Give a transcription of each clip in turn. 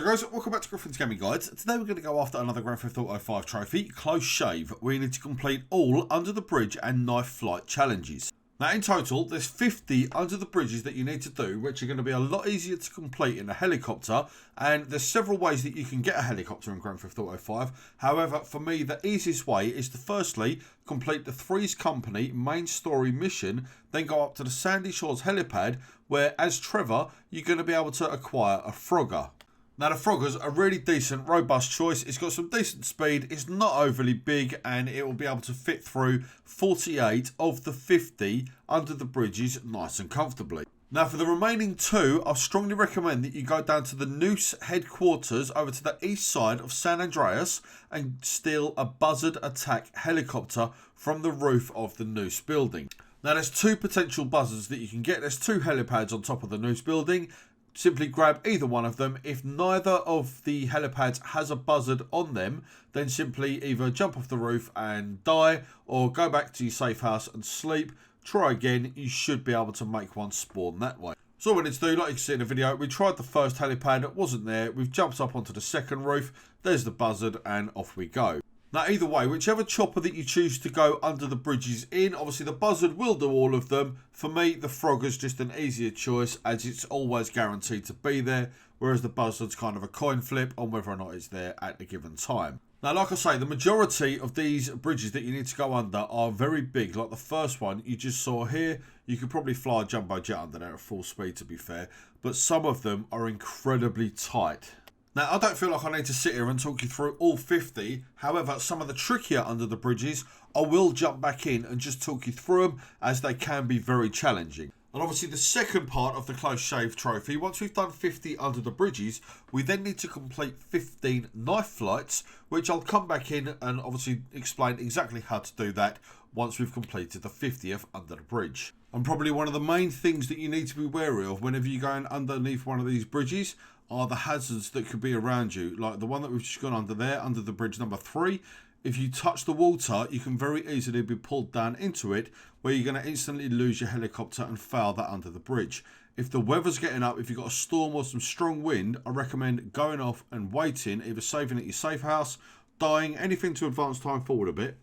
So guys, welcome back to Griffin's Gaming Guides. Today we're going to go after another Grand Theft Auto 5 trophy, Close Shave, where you need to complete all Under the Bridge and Knife Flight challenges. Now in total, there's 50 Under the Bridges that you need to do, which are going to be a lot easier to complete in a helicopter, and there's several ways that you can get a helicopter in Grand Theft Auto 5. However, for me, the easiest way is to firstly complete the Three's Company main story mission, then go up to the Sandy Shores helipad, where as Trevor, you're going to be able to acquire a Frogger. Now the Frogger's a really decent, robust choice. It's got some decent speed, it's not overly big, and it will be able to fit through 48 of the 50 Under the Bridges nice and comfortably. Now for the remaining two, I strongly recommend that you go down to the Noose headquarters over to the east side of San Andreas and steal a Buzzard attack helicopter from the roof of the Noose building. Now there's two potential buzzards that you can get. There's two helipads on top of the Noose building. Simply grab either one of them. If neither of the helipads has a buzzard on them, then simply either jump off the roof and die, or go back to your safe house and sleep. Try again, you should be able to make one spawn that way. So all we need to do, like you can see in the video, we tried the first helipad, it wasn't there, we've jumped up onto the second roof, there's the buzzard, and off we go. Now either way, whichever chopper that you choose to go under the bridges in, obviously the Buzzard will do all of them. For me, the Frogger's just an easier choice as it's always guaranteed to be there, whereas the Buzzard's kind of a coin flip on whether or not it's there at a given time. Now like I say, the majority of these bridges that you need to go under are very big. Like the first one you just saw here, you could probably fly a jumbo jet under there at full speed to be fair, but some of them are incredibly tight. Now, I don't feel like I need to sit here and talk you through all 50. However, some of the trickier Under the Bridges, I will jump back in and just talk you through them as they can be very challenging. And obviously the second part of the Close Shave trophy, once we've done 50 Under the Bridges, we then need to complete 15 Knife Flights, which I'll come back in and obviously explain exactly how to do that once we've completed the 50th Under the Bridge. And probably one of the main things that you need to be wary of whenever you're going underneath one of these bridges are the hazards that could be around you. Like the one that we've just gone under there, under the bridge number 3. If you touch the water, you can very easily be pulled down into it, where you're going to instantly lose your helicopter and fail that under the bridge. If the weather's getting up, if you've got a storm or some strong wind, I recommend going off and waiting, either saving at your safe house, dying, anything to advance time forward a bit.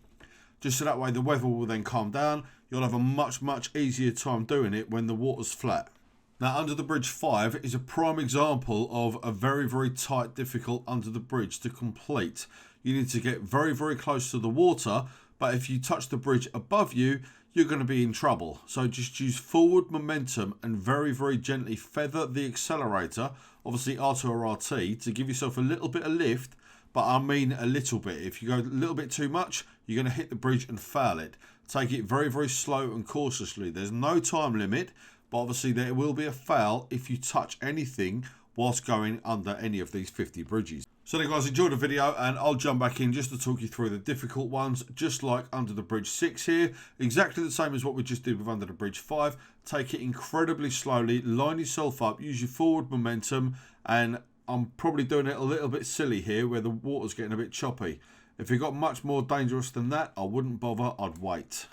Just so that way the weather will then calm down. You'll have a much easier time doing it when the water's flat. Now, Under the Bridge 5 is a prime example of a very tight, difficult Under the Bridge to complete. You need to get very close to the water, but if you touch the bridge above you, you're going to be in trouble. So just use forward momentum and very gently feather the accelerator, obviously R2 or RT, to give yourself a little bit of lift, but I mean a little bit. If you go a little bit too much, you're going to hit the bridge and fail it. Take it very slow and cautiously. There's no time limit. But obviously there will be a fail if you touch anything whilst going under any of these 50 bridges. So then guys, enjoy the video and I'll jump back in just to talk you through the difficult ones, just like Under the Bridge 6 here. Exactly the same as what we just did with Under the Bridge 5. Take it incredibly slowly, line yourself up, use your forward momentum, and I'm probably doing it a little bit silly here where the water's getting a bit choppy. If it got much more dangerous than that, I wouldn't bother, I'd wait.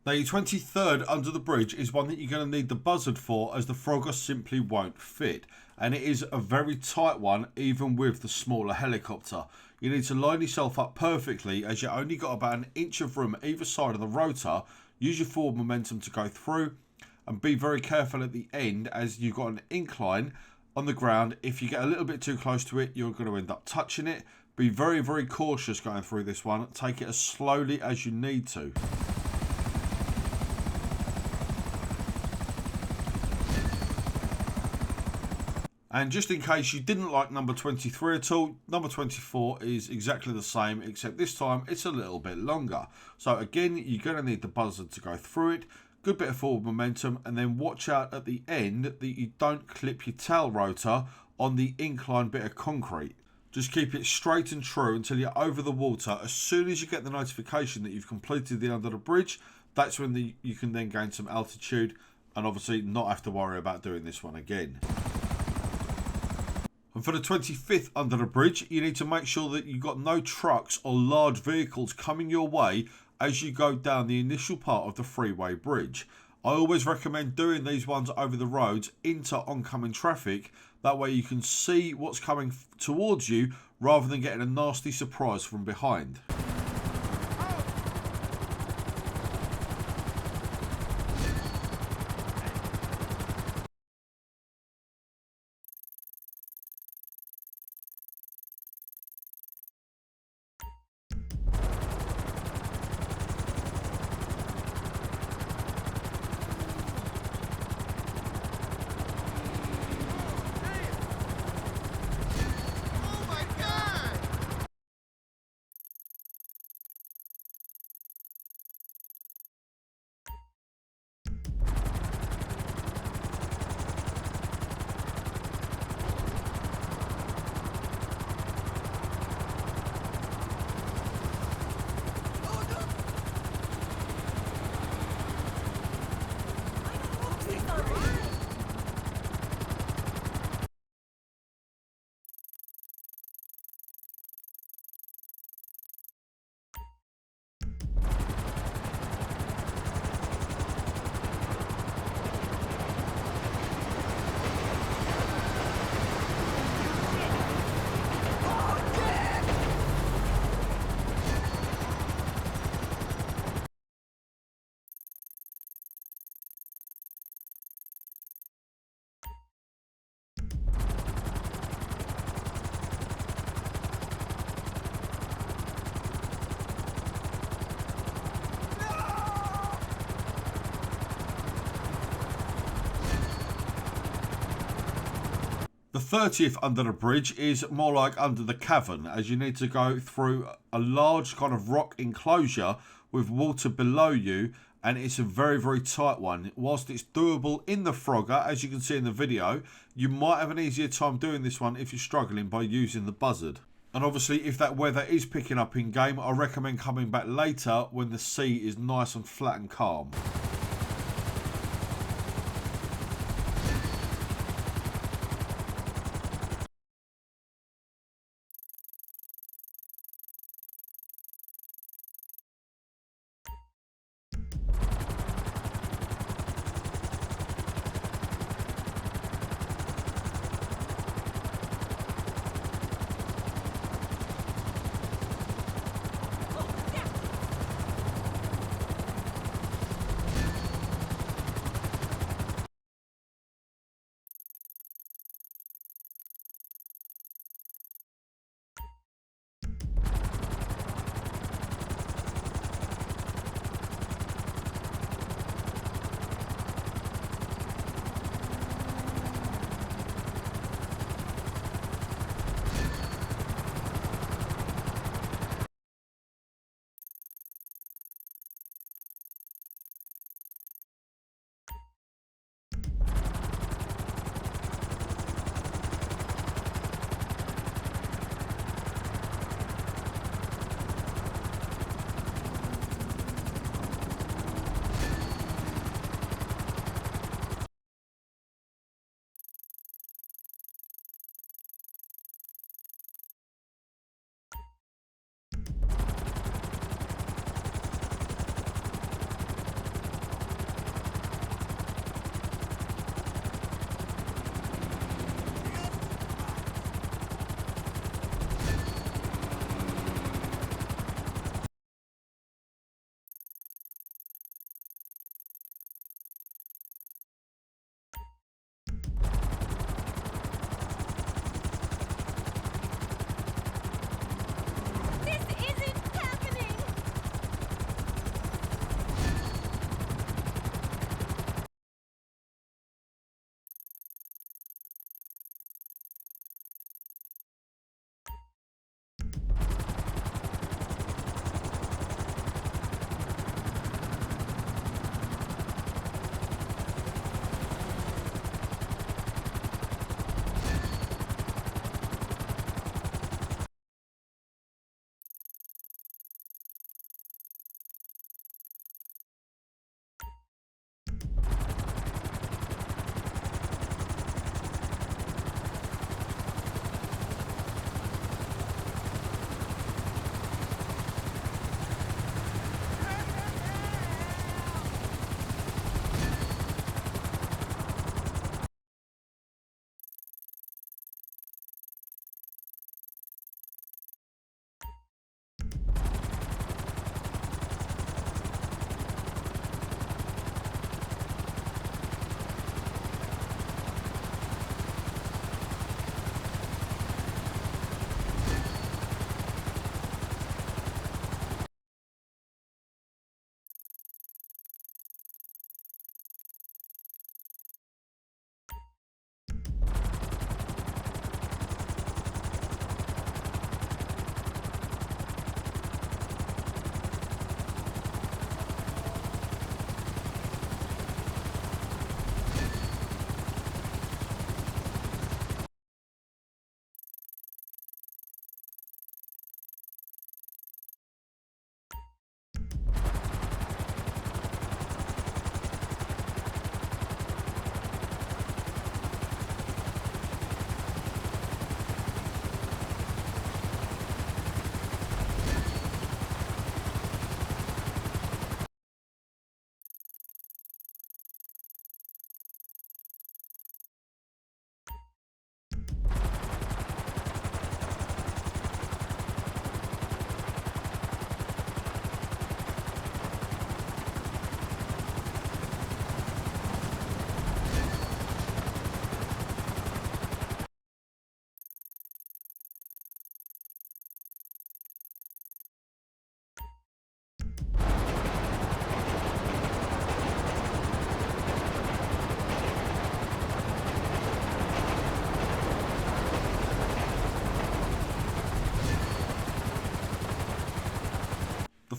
Now your 23rd under the bridge is one that you're going to need the Buzzard for, as the Frogger simply won't fit. And it is a very tight one, even with the smaller helicopter. You need to line yourself up perfectly, as you only got about an inch of room either side of the rotor. Use your forward momentum to go through, and be very careful at the end, as you've got an incline on the ground. If you get a little bit too close to it, you're going to end up touching it. Be very, very cautious going through this one. Take it as slowly as you need to. And just in case you didn't like number 23 at all, number 24 is exactly the same, except this time it's a little bit longer. So again, you're going to need the Buzzard to go through it. Good bit of forward momentum, and then watch out at the end that you don't clip your tail rotor on the inclined bit of concrete. Just keep it straight and true until you're over the water. As soon as you get the notification that you've completed the under the bridge, that's when you can then gain some altitude, and obviously not have to worry about doing this one again. And for the 25th under the bridge, you need to make sure that you've got no trucks or large vehicles coming your way as you go down the initial part of the freeway bridge. I always recommend doing these ones over the roads into oncoming traffic. That way you can see what's coming towards you rather than getting a nasty surprise from behind. The 30th under the bridge is more like under the cavern, as you need to go through a large kind of rock enclosure with water below you, and it's a very, very tight one. Whilst it's doable in the Frogger, as you can see in the video, you might have an easier time doing this one if you're struggling by using the Buzzard. And obviously, if that weather is picking up in game, I recommend coming back later when the sea is nice and flat and calm.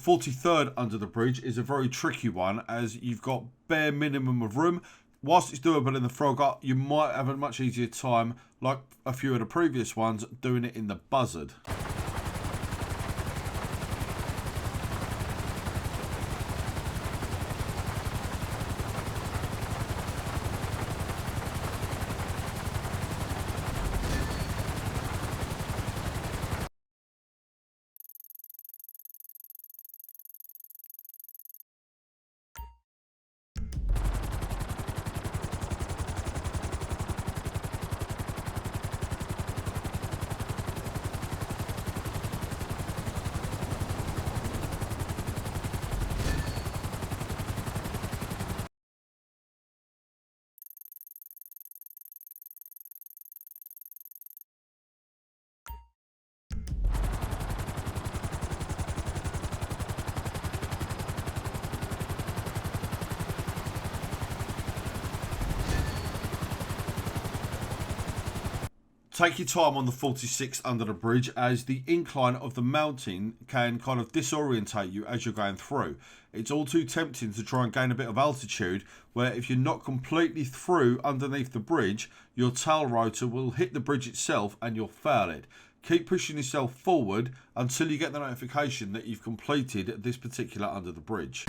43rd under the bridge is a very tricky one, as you've got bare minimum of room. Whilst it's doable in the Frogger, you might have a much easier time, like a few of the previous ones, doing it in the Buzzard. Take your time on the 46th under the bridge, as the incline of the mountain can kind of disorientate you as you're going through. It's all too tempting to try and gain a bit of altitude, where if you're not completely through underneath the bridge, your tail rotor will hit the bridge itself and you'll fail it. Keep pushing yourself forward until you get the notification that you've completed this particular under the bridge.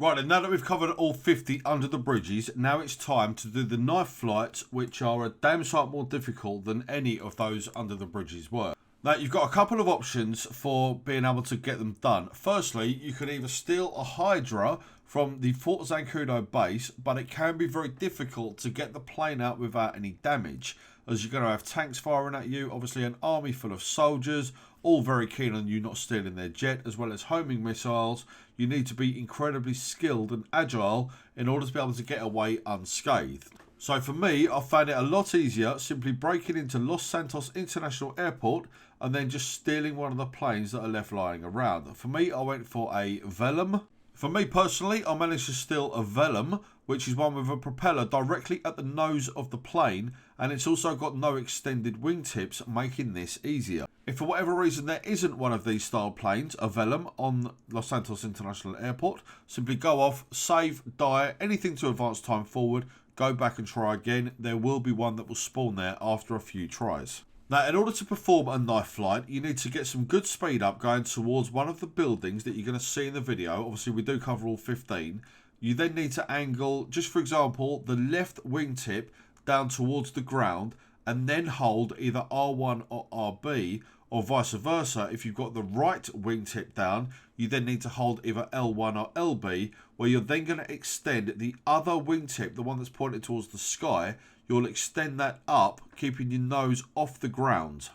Right, and now that we've covered all 50 under the bridges, now it's time to do the knife flights, which are a damn sight more difficult than any of those under the bridges were. Now, you've got a couple of options for being able to get them done. Firstly, you could either steal a Hydra from the Fort Zancudo base, but it can be very difficult to get the plane out without any damage, as you're going to have tanks firing at you, obviously an army full of soldiers, all very keen on you not stealing their jet, as well as homing missiles. You need to be incredibly skilled and agile in order to be able to get away unscathed. So for me, I found it a lot easier simply breaking into Los Santos International Airport and then just stealing one of the planes that are left lying around. For me, I went for a Velum. For me personally, I managed to steal a Velum, which is one with a propeller directly at the nose of the plane, and it's also got no extended wingtips, making this easier. If for whatever reason there isn't one of these style planes, a Velum, on Los Santos International Airport, simply go off, save, die, anything to advance time forward, go back and try again. There will be one that will spawn there after a few tries. Now, in order to perform a knife flight, you need to get some good speed up going towards one of the buildings that you're going to see in the video. Obviously, we do cover all 15. You then need to angle, just for example, the left wingtip down towards the ground, and then hold either R1 or RB, or vice versa. If you've got the right wingtip down, you then need to hold either L1 or LB, where you're then going to extend the other wingtip, the one that's pointed towards the sky. You'll extend that up, keeping your nose off the ground.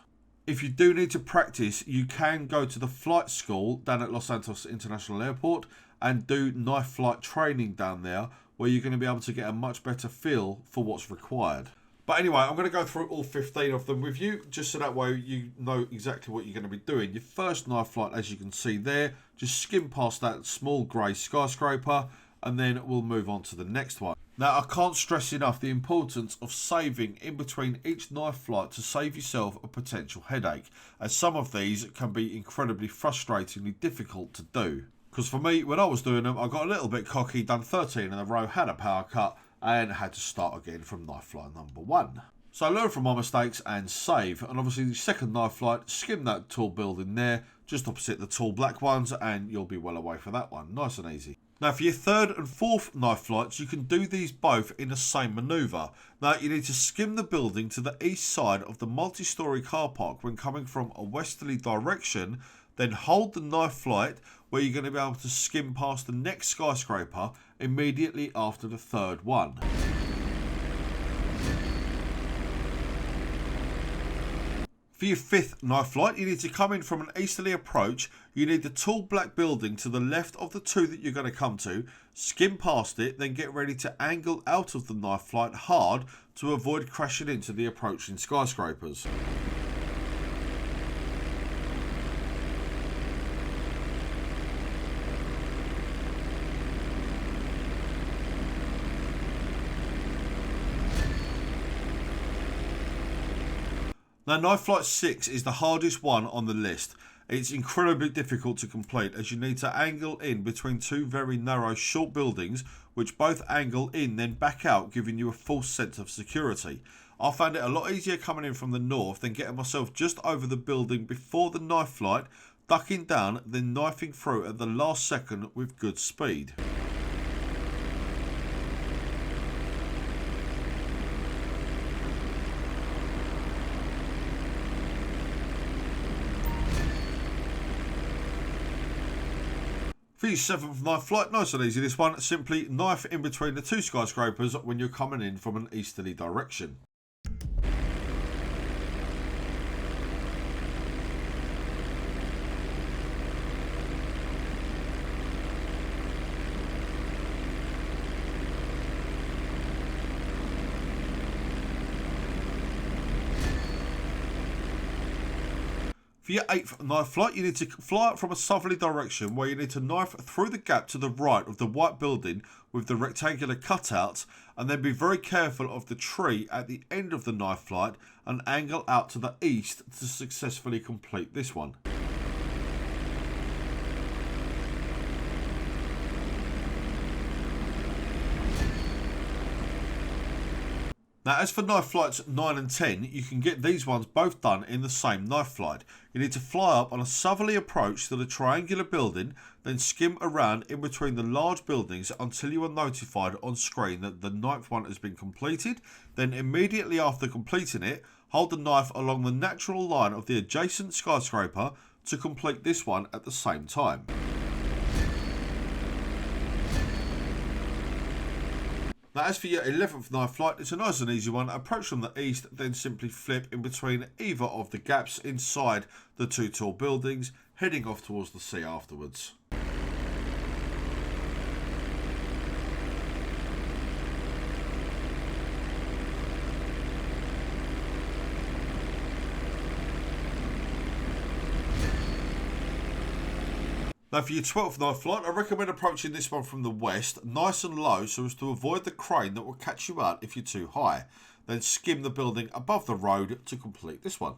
If you do need to practice, you can go to the flight school down at Los Santos International Airport and do knife flight training down there, where you're going to be able to get a much better feel for what's required. But anyway, I'm going to go through all 15 of them with you, just so that way you know exactly what you're going to be doing. Your first knife flight, as you can see there, just skim past that small grey skyscraper, and then we'll move on to the next one. Now, I can't stress enough the importance of saving in between each knife flight to save yourself a potential headache, as some of these can be incredibly frustratingly difficult to do. Because for me, when I was doing them, I got a little bit cocky, done 13 in a row, had a power cut, and had to start again from knife flight number 1. So learn from my mistakes and save. And obviously the second knife flight, skim that tall building there, just opposite the tall black ones, and you'll be well away for that one. Nice and easy. Now for your third and fourth knife flights, you can do these both in the same manoeuvre. Now you need to skim the building to the east side of the multi-storey car park when coming from a westerly direction, then hold the knife flight where you're going to be able to skim past the next skyscraper immediately after the third one. For your fifth knife flight, you need to come in from an easterly approach. You need the tall black building to the left of the two that you're going to come to, skim past it, then get ready to angle out of the knife flight hard to avoid crashing into the approaching skyscrapers. Now, knife flight 6 is the hardest one on the list. It's incredibly difficult to complete as you need to angle in between two very narrow short buildings which both angle in then back out, giving you a false sense of security. I found it a lot easier coming in from the north than getting myself just over the building before the knife flight, ducking down, then knifing through at the last second with good speed. For your seventh knife flight, nice and easy this one, simply knife in between the two skyscrapers when you're coming in from an easterly direction. For your eighth knife flight, you need to fly up from a southerly direction where you need to knife through the gap to the right of the white building with the rectangular cutouts, and then be very careful of the tree at the end of the knife flight and angle out to the east to successfully complete this one. Now, as for knife flights 9 and 10, you can get these ones both done in the same knife flight. You need to fly up on a southerly approach to the triangular building, then skim around in between the large buildings until you are notified on screen that the ninth one has been completed. Then immediately after completing it, hold the knife along the natural line of the adjacent skyscraper to complete this one at the same time. Now, as for your 11th knife flight, it's a nice and easy one. Approach from the east, then simply flip in between either of the gaps inside the two tall buildings, heading off towards the sea afterwards. Now for your 12th knife flight, I recommend approaching this one from the west, nice and low so as to avoid the crane that will catch you out if you're too high. Then skim the building above the road to complete this one.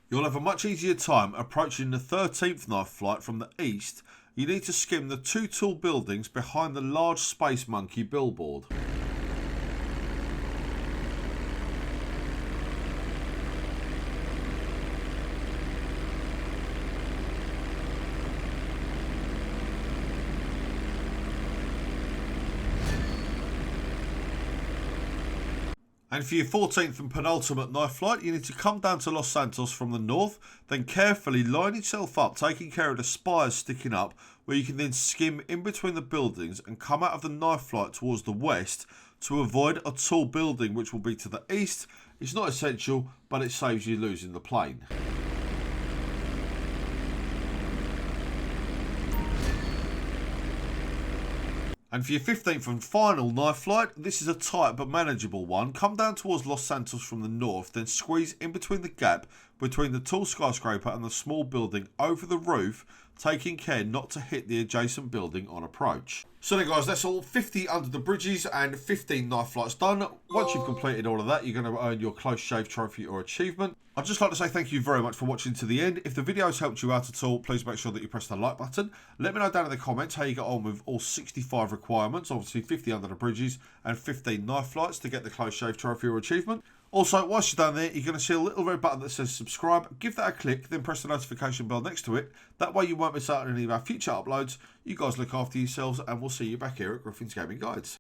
You'll have a much easier time approaching the 13th knife flight from the east. You need to skim the two tall buildings behind the large Space Monkey billboard. And for your 14th and penultimate knife flight, you need to come down to Los Santos from the north, then carefully line yourself up, taking care of the spires sticking up, where you can then skim in between the buildings and come out of the knife flight towards the west to avoid a tall building which will be to the east, It's not essential, but it saves you losing the plane. And for your 15th and final knife flight, this is a tight but manageable one. Come down towards Los Santos from the north, then squeeze in between the gap between the tall skyscraper and the small building over the roof, taking care not to hit the adjacent building on approach. So there guys, that's all 50 under the bridges and 15 knife flights done. Once you've completed all of that, you're going to earn your close shave trophy or achievement. I'd just like to say thank you very much for watching to the end. If the video has helped you out at all, please make sure that you press the like button. Let me know down in the comments how you got on with all 65 requirements, obviously 50 under the bridges and 15 knife flights to get the close shave trophy or achievement. Also, whilst you're down there, you're going to see a little red button that says subscribe. Give that a click, then press the notification bell next to it. That way you won't miss out on any of our future uploads. You guys look after yourselves, and we'll see you back here at Griffin's Gaming Guides.